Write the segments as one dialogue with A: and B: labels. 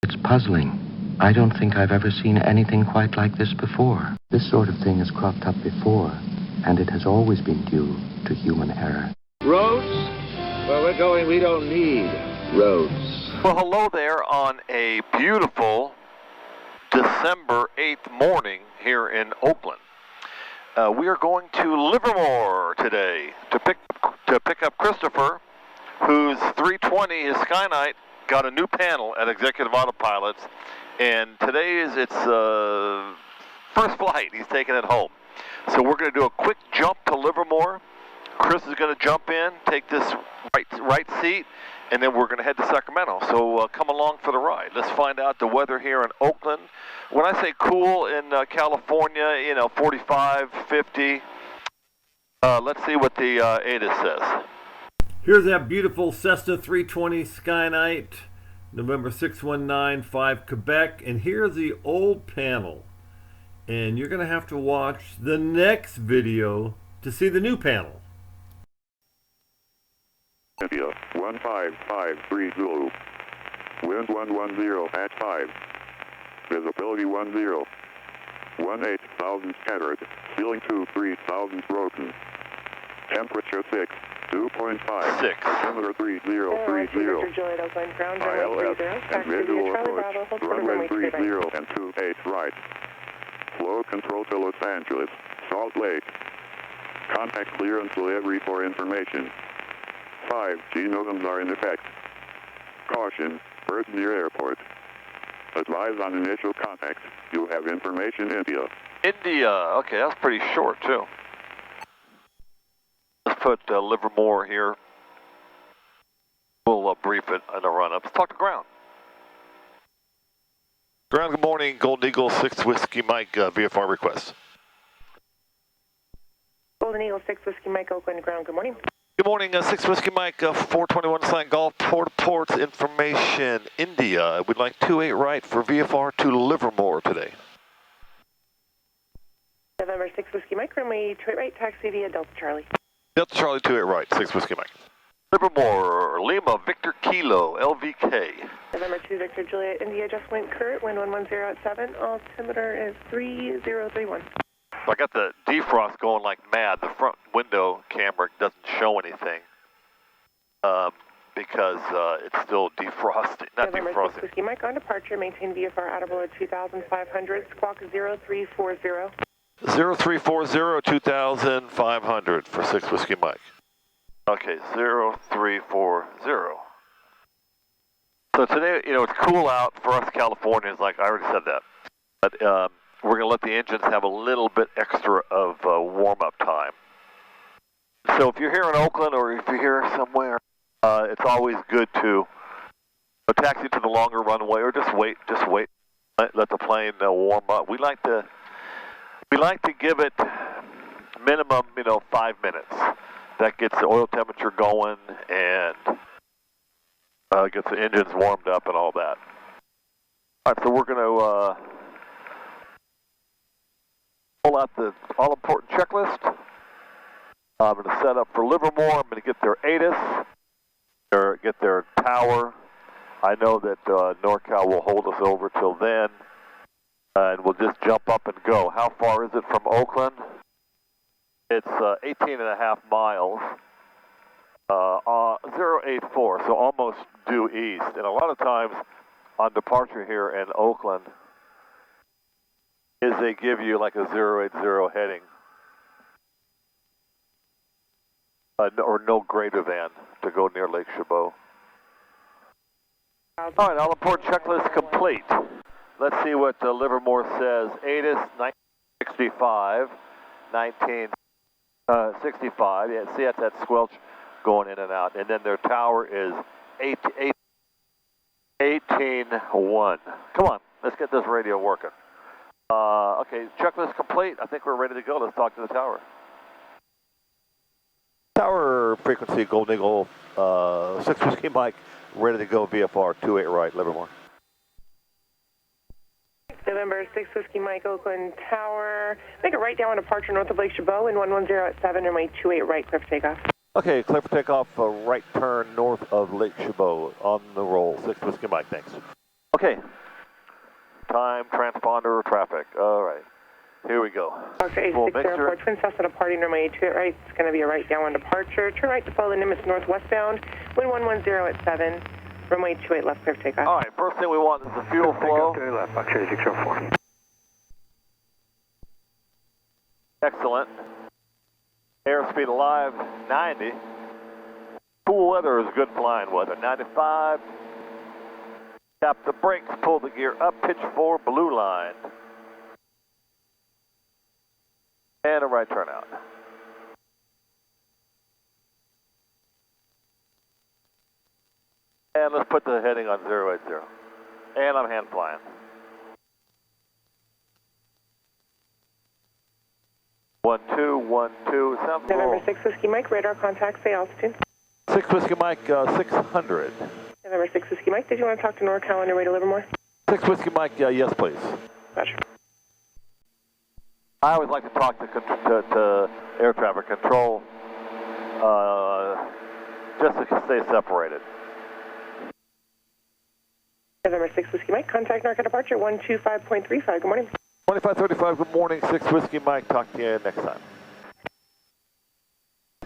A: It's puzzling. I don't think I've ever seen anything quite like this before. This sort of thing has cropped up before, and it has always been due to human error.
B: Roads? Where we're going, we don't need roads.
C: Well, hello there on a beautiful December 8th morning here in Oakland. We are going to Livermore today to pick up Christopher, whose 320, his Skynight, got a new panel at Executive Autopilots, and today is its first flight. He's taking it home. So we're going to do a quick jump to Livermore. Chris is going to jump in, take this right seat, and then we're going to head to Sacramento. So come along for the ride. Let's find out the weather here in Oakland. When I say cool in California, 45, 50. Let's see what the ATIS says.
D: Here's that beautiful Cessna 320 Skynight, November 6195, Quebec. And here's the old panel. And you're going to have to watch the next video to see the new panel.
E: India, 15530. Wind 110 at 5. Visibility 10. 18,000 scattered. Ceiling 3,000 broken. Temperature 6. 2.5.
C: 6.
E: Altimeter 3030. ILS and visual approach. Runway 30 and 28 right. Flow control to Los Angeles. Salt Lake. Contact clearance delivery for information. 5G nodems are in effect. Caution, birds near airport. Advise on initial contact. You have information, India.
C: India, okay, that's pretty short too. Let's put Livermore here. We'll brief it in the run-up. Let's talk to ground. Ground, good morning. Golden Eagle 6 Whiskey Mike, VFR request.
F: Golden Eagle 6 Whiskey Mike, Oakland ground, good morning.
C: Good morning, 6 Whiskey Mike, 421 Slant Golf, Ports information, India. We'd like 28 right for VFR to Livermore today.
F: November 6 Whiskey Mike, runway 28 right, taxi via Delta Charlie.
C: Delta Charlie 28 right, 6 Whiskey Mike. Livermore, Lima, Victor Kilo, LVK.
F: November 2 Victor Juliet, India just went current, wind 110 at 7, altimeter is 3031.
C: I got the defrost going like mad. The front window camera doesn't show anything because it's still defrosting, not
F: November
C: defrosting.
F: 6 Whiskey Mike on departure, maintain VFR audible at 2,500, squawk 0340.
C: 0340, 2,500 for 6 Whiskey Mike. Okay, 0340. So today, it's cool out for us Californians, like I already said that. But we're going to let the engines have a little bit extra of warm-up time. So if you're here in Oakland or if you're here somewhere, it's always good to taxi to the longer runway or just wait. Let the plane warm up. We like to give it minimum, 5 minutes. That gets the oil temperature going and gets the engines warmed up and all that. All right, so we're going to pull out the all-important checklist. I'm going to set up for Livermore. I'm going to get their ATIS, get their tower. I know that NorCal will hold us over till then, and we'll just jump up and go. How far is it from Oakland? It's 18.5 miles, 084, so almost due east. And a lot of times on departure here in Oakland, is they give you like a 080 heading, or no greater than, to go near Lake Chabot. All right, all important checklist complete. Let's see what Livermore says. ATIS 1965, 1965. Yeah, see that's that squelch going in and out. And then their tower is 18.1. Come on, let's get this radio working. Okay, checklist complete. I think we're ready to go. Let's talk to the tower. Tower frequency, Golden Eagle, 6 Whiskey Mike, ready to go, VFR 28 right, Livermore.
F: November 6 Whiskey Mike, Oakland Tower. Make a right down on departure north of Lake Chabot, wind 110 at 7, runway 28 right, clear for takeoff.
C: Okay, clear for takeoff, right turn north of Lake Chabot, on the roll, 6 Whiskey Mike, thanks. Okay. Okay. Time, transponder, traffic. All right. Here we go.
F: Dr. 8604, Twin Cessna departing runway 28 right. It's going to be a right downwind departure. Turn right to follow the Nimitz northwestbound. Wind 110 at 7. Runway 28 left, clear for takeoff.
C: All right. First thing we want is the fuel flow.
B: Left, Dr. 8604.
C: Excellent. Airspeed alive, 90. Cool weather is good flying weather, 95. Tap the brakes, pull the gear up, pitch for blue line. And a right turn out. And let's put the heading on 080. And I'm hand flying. One, two. Sounds
F: November
C: low.
F: 6 Whiskey Mike, radar contact, say altitude.
C: 6 Whiskey Mike, 600.
F: November 6 Whiskey Mike, did you want to talk to NorCal on your way to Livermore?
C: 6 Whiskey Mike, yes please.
F: Roger.
C: I always like to talk to air traffic control, just to stay separated.
F: November 6 Whiskey Mike, contact NorCal departure 125.35, good morning.
C: 2535, good morning, 6 Whiskey Mike, talk to you next time.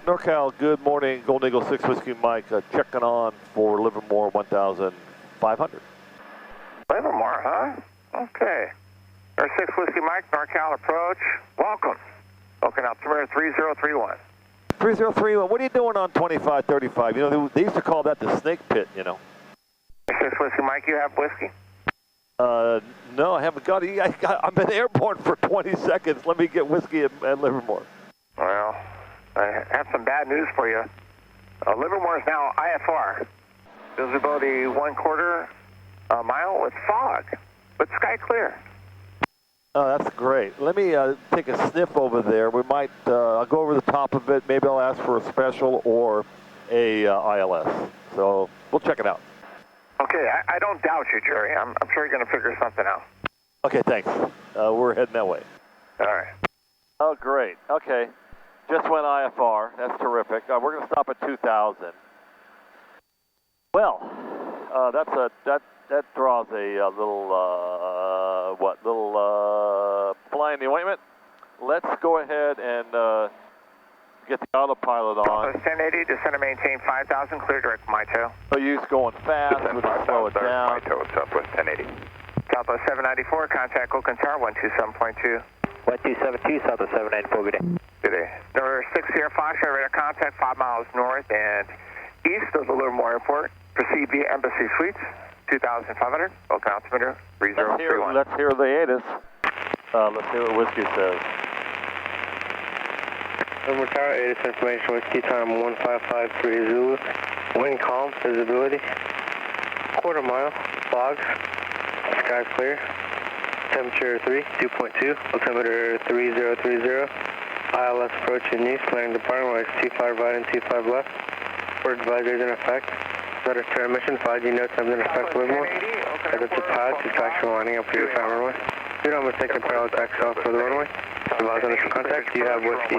C: NorCal, good morning, Golden Eagle 6 Whiskey Mike, checking on for Livermore 1500.
B: Livermore, huh? Okay. Air 6 Whiskey Mike, NorCal approach. Welcome. Oakland altimeter 3031.
C: 3031, what are you doing on 2535? You know, they used to call that the snake pit, you know.
B: Air 6 Whiskey Mike, you have whiskey?
C: No, I haven't got it. I've been airborne for 20 seconds. Let me get whiskey at Livermore.
B: Well, I have some bad news for you. Livermore is now IFR. Visibility 1/4 mile with fog, but sky clear.
C: Oh, that's great. Let me take a sniff over there. We might, I'll go over the top of it. Maybe I'll ask for a special or a ILS. So we'll check it out.
B: Okay, I don't doubt you, Jerry. I'm sure you're going to figure something out.
C: Okay, thanks. We're heading that way.
B: All right.
C: Oh, great. Okay. Just went IFR. That's terrific. We're going to stop at 2,000. Well, that draws a little fly in the ointment. Let's go ahead and get the autopilot on.
B: 1080, descend and maintain 5,000, clear direct Mito.
C: No use going fast. We'll slow it down.
B: Mito, Southwest 1080. Southwest 794, contact Oakland Tower 127.2.
G: 1272, Southwest 794, good day.
B: Good day. Number 6 Sierra Foxtrot, radar contact 5 miles north and east of the Livermore Airport. Proceed via Embassy Suites, 2,500, Oakland altimeter 3031.
C: Let's hear the ATIS. Let's hear what Whiskey says.
G: Livermore Tower, ATIS information, Whiskey time 1553 Zulu. Wind calm, visibility. 1/4 mile, fog, sky clear. Temperature 2.2, altimeter 3030. ILS approaching east, landing departing runways 25 right and 25 left. Port advisory is in effect. Letter transmission, 5G notes have been in effect Livermore. Head to pad to traction lining up for your time runway. Do not mistake a parallel taxi off for the runway. Advise initial contact, do you have whiskey?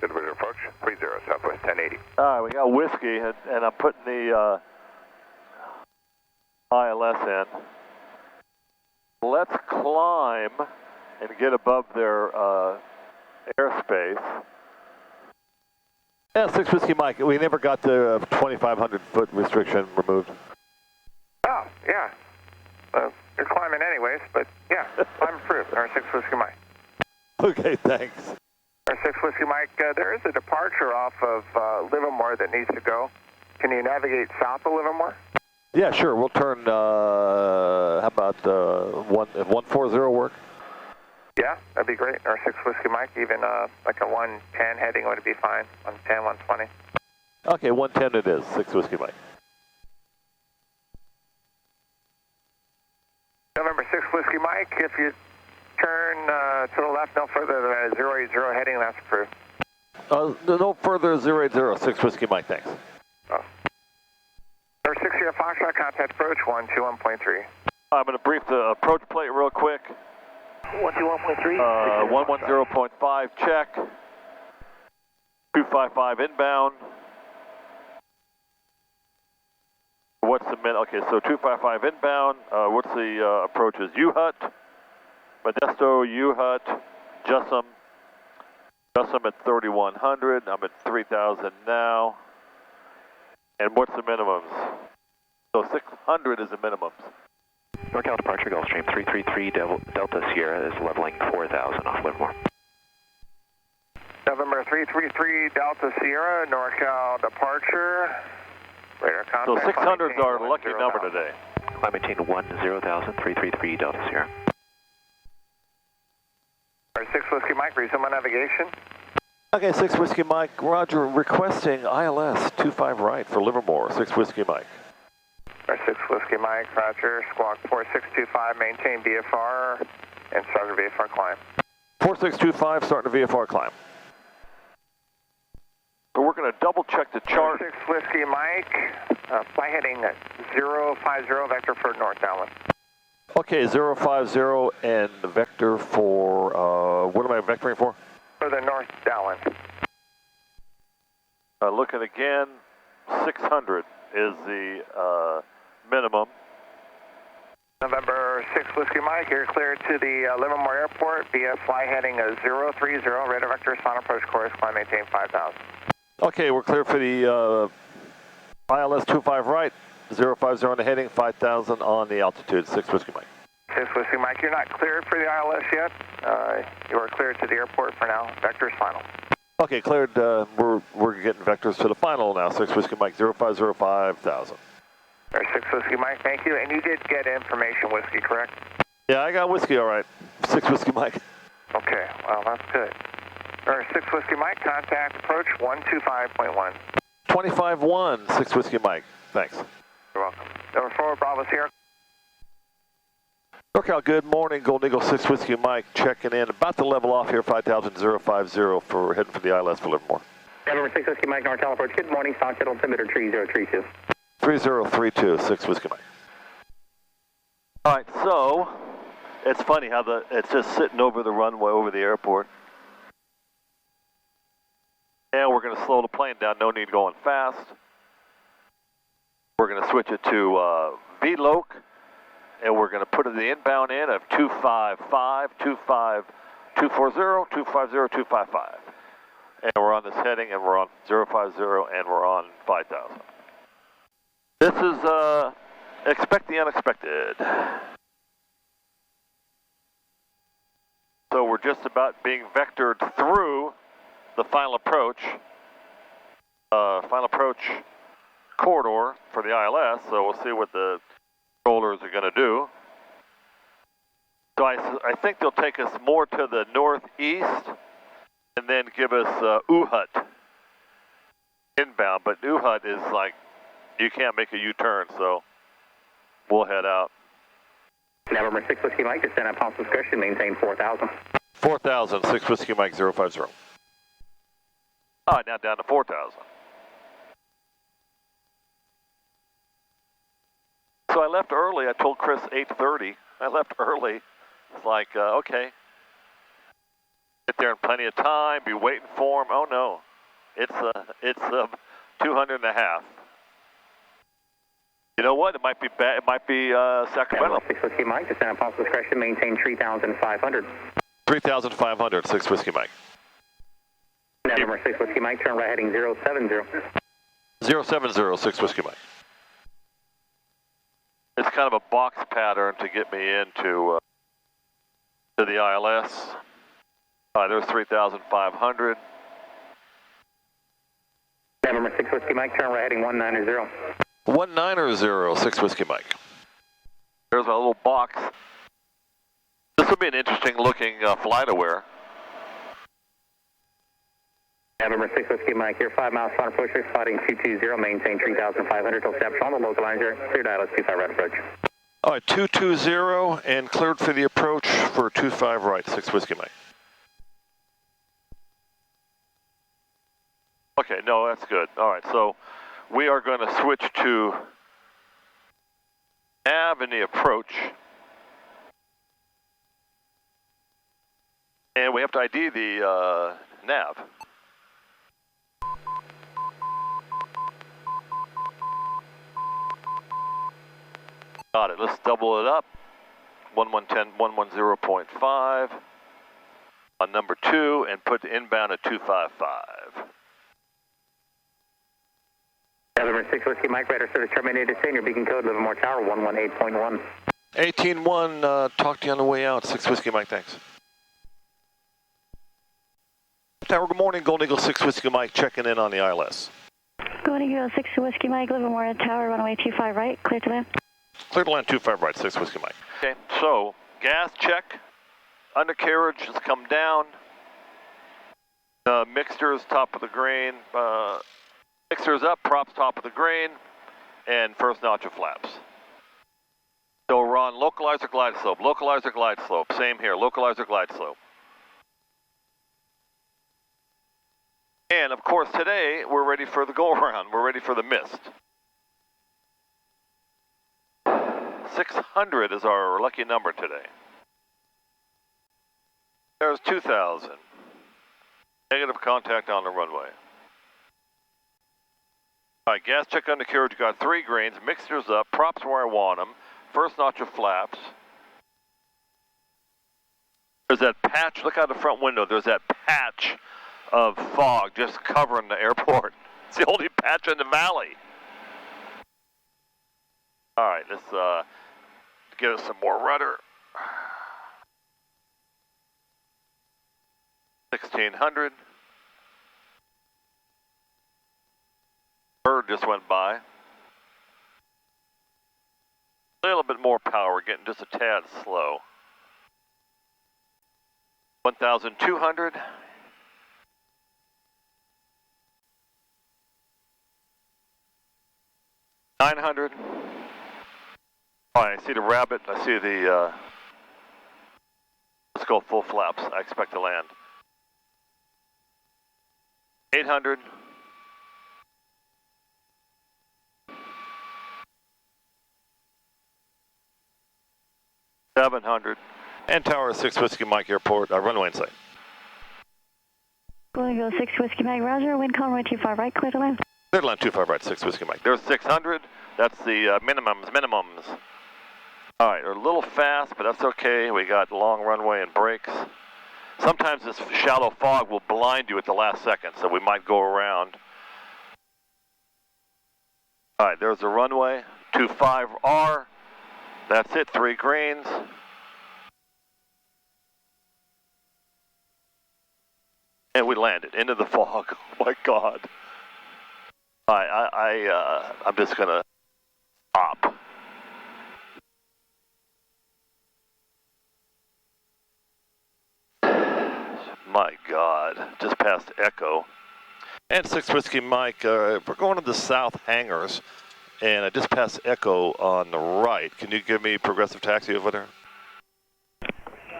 E: Good way to approach, 30, Southwest 1080.
C: All right, we got Whiskey, and I'm putting the ILS in. Let's climb and get above their airspace. Yeah, 6 Whiskey Mike, we never got the 2,500 foot restriction removed.
B: Oh, yeah. You're climbing anyways, but yeah, climb approved. Our 6 Whiskey Mike.
C: Okay, thanks.
B: Our 6 Whiskey Mike, there is a departure off of Livermore that needs to go. Can you navigate south of Livermore?
C: Yeah, sure. We'll turn, how about 140 work?
B: Yeah, that'd be great. Our 6 Whiskey Mike, even like a 110 heading would be fine. 110, 120.
C: Okay, 110 it is, 6 Whiskey Mike.
B: November 6 Whiskey Mike, if you turn to the left no further than a 080 heading, that's approved.
C: No further 080, 6 Whiskey Mike, thanks.
B: Oh. Number 6 Sierra Foxtrot, contact approach 121.3.
C: I'm going to brief the approach plate real quick.
G: 121.3.
C: 110.5 check. 255 inbound. What's the min? Okay, so 255 inbound. What's the approaches? U-Hut, Modesto, U-Hut, Jussum. Jussum at 3,100. I'm at 3,000 now. And what's the minimums? So 600 is the minimums.
H: NorCal departure, Gulfstream 333 Delta Sierra is leveling 4,000 off Livermore.
B: November 333 Delta Sierra, NorCal departure. Radar contact.
C: So 600 is our lucky number today.
H: Climb maintain 10,000, 333 Delta Sierra.
B: 6 Whiskey Mike, resume on navigation.
C: Okay, 6 Whiskey Mike, Roger, requesting ILS 25 right for Livermore, 6 Whiskey Mike.
B: 6 Whiskey Mike, Roger, squawk 4625, maintain VFR, and start a VFR climb.
C: 4625, starting a VFR climb. So we're going to double check the chart.
B: 6 Whiskey Mike, fly heading 050, vector for North Allen.
C: Okay, 050 and the vector for, what am I vectoring for?
B: For the North Allen.
C: Looking again, 600 is the minimum.
B: November 6 Whiskey Mike, you're cleared to the Livermore Airport via fly heading 030, radar vector, final approach course, climb maintain 5,000.
C: Okay, we're clear for the ILS 25 right, 050 on the heading, 5,000 on the altitude, 6 Whiskey Mike.
B: 6 Whiskey Mike, you're not cleared for the ILS yet. You are cleared to the airport for now. Vector's final.
C: Okay, cleared. We're getting vectors to the final now, 6 Whiskey Mike, 050, 5,000.
B: 6 Whiskey Mike, thank you. And you did get information whiskey, correct?
C: Yeah, I got whiskey, all right. 6 Whiskey Mike.
B: Okay, well, that's good. 6 Whiskey Mike, contact approach 125.1.
C: 25-1, 6 Whiskey Mike. Thanks.
B: You're welcome. Number 4, Bravo Sierra.
C: NorCal, good morning. Golden Eagle 6 Whiskey Mike checking in. About to level off here, 5,050 for heading for the ILS for Livermore.
I: November 6 Whiskey Mike, NorCal approach. Good morning, stock shuttle altimeter 3032.
C: 3032, 6 Whiskey Mike. All right, so it's funny how it's just sitting over the runway, over the airport. And we're going to slow the plane down, no need going fast. We're going to switch it to VLOC, and we're going to put the inbound in of 255, 240, 250, 255. And we're on this heading, and we're on 050, and we're on 5,000. This is expect the unexpected. So we're just about being vectored through the final approach corridor for the ILS, so we'll see what the controllers are going to do. So I think they'll take us more to the northeast and then give us U-Hut inbound, but U-Hut is like, you can't make a U-turn, so we'll head out.
I: November 6 Whiskey Mike, descend at Ponce discretion, maintain 4,000.
C: 4,000, 6 Whiskey Mike, 050. All right, now down to 4,000. So I left early. I told Chris 8:30. I left early. It's like, okay. Get there in plenty of time, be waiting for him. Oh, no. It's 200 and a half. You know what? It might be bad. It might be Sacramento.
I: 6 Whiskey Mike, descend at Ponce discretion, maintain 3,500.
C: 3,500, 6 Whiskey Mike.
I: November 6 Whiskey Mike, turn right heading 070.
C: 070, 6 Whiskey Mike. It's kind of a box pattern to get me into to the ILS. There's 3,500.
I: November 6 Whiskey Mike, turn right heading 190.
C: 190, 6 Whiskey Mike. There's my little box. This will be an interesting looking flight aware.
I: November 6 Whiskey Mike, here 5 miles final approach, spotting 220, maintain 3,500 till steps on the localizer, cleared ILS 25 right approach.
C: All right, 220 and cleared for the approach for 25 right, 6 Whiskey Mike. Okay, no, that's good. All right, so we are going to switch to nav in the approach. And we have to ID the nav. Got it. Let's double it up. 1110.5 on number 2 and put the inbound at 255.
I: November 6 Whiskey Mike, radar service terminated. Senior beacon code Livermore Tower 118.1.
C: 18-1, talk to you on the way out. 6 Whiskey Mike, thanks. Tower, good morning. Golden Eagle 6 Whiskey Mike checking in on the ILS.
J: Golden Eagle 6 Whiskey Mike, Livermore Tower, runway 25 right, clear to land.
C: Clear to land 25 right, 6 Whiskey Mike. Okay, so gas check, undercarriage has come down, mixtures top of the grain, mixtures up, props top of the grain, and first notch of flaps. So we're on localizer glide slope, same here, localizer glide slope. And of course today we're ready for the go around, we're ready for the mist. 600 is our lucky number today. There's 2,000. Negative contact on the runway. All right, gas check undercarriage, you got 3 grains, mixtures up, props where I want them, first notch of flaps. There's that patch, look out the front window, there's that patch of fog just covering the airport. It's the only patch in the valley. All right, let's give us some more rudder. 1600. Bird just went by. A little bit more power, getting just a tad slow. 1200. 900. All right, I see the rabbit. I see the, let's go full flaps. I expect to land. 800. 700. And Tower 6 Whiskey Mike Airport, runway in sight.
J: Golden Eagle 6 Whiskey Mike, roger, wind calm, runway 25 right, clear to land.
C: Clear to land 25 right, 6 Whiskey Mike. There's 600. That's the minimums. All right, we're a little fast, but that's okay. We got long runway and brakes. Sometimes this shallow fog will blind you at the last second, so we might go around. All right, there's the runway, 25R. That's it, 3 greens. And we landed into the fog. Oh my God. All right, I'm just gonna stop. My God, just past Echo. And 6 Whiskey Mike, we're going to the south hangars, and I just passed Echo on the right. Can you give me progressive taxi over there?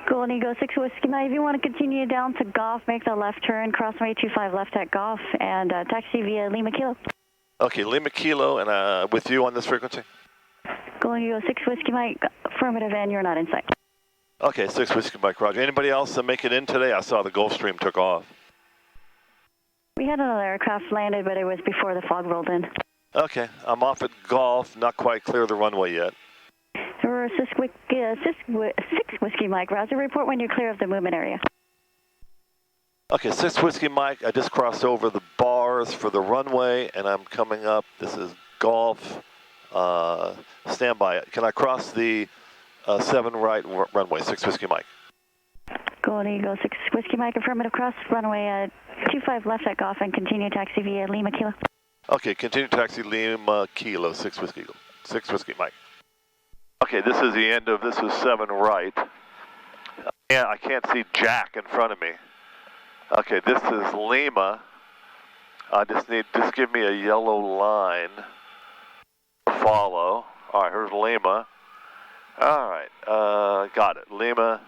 J: Golden Eagle 6 Whiskey Mike, if you want to continue down to Golf, make the left turn, cross runway 25 left at Golf, and taxi via Lima Kilo.
C: Okay, Lima Kilo, and with you on this frequency?
J: Golden Eagle 6 Whiskey Mike, affirmative, and you're not in sight.
C: Okay, 6 Whiskey Mike, roger. Anybody else make it in today? I saw the Gulfstream took off.
J: We had another aircraft landed, but it was before the fog rolled in.
C: Okay, I'm off at Golf, not quite clear the runway yet.
J: 6 Whiskey Mike, roger, report when you're clear of the movement area.
C: Okay, 6 Whiskey Mike, I just crossed over the bars for the runway, and I'm coming up. This is Golf. Stand by. Can I cross the 7 right runway, 6 Whiskey Mike?
J: Golden Eagle 6 Whiskey Mike, affirmative, cross runway 25 left at Golf and continue taxi via Lima Kilo.
C: Okay, continue taxi Lima Kilo, 6 Whiskey Mike. Okay, this is the end of, this is 7 right. Yeah, I can't see Jack in front of me. Okay, this is Lima. I just give me a yellow line to follow. All right, here's Lima. All right, got it, Lima.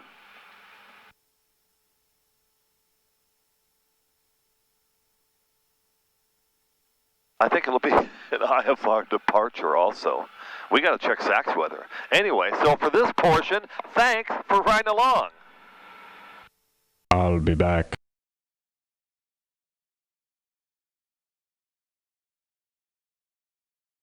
C: I think it'll be an IFR departure also. We got to check SACS weather. Anyway, so for this portion, thanks for riding along.
K: I'll be back.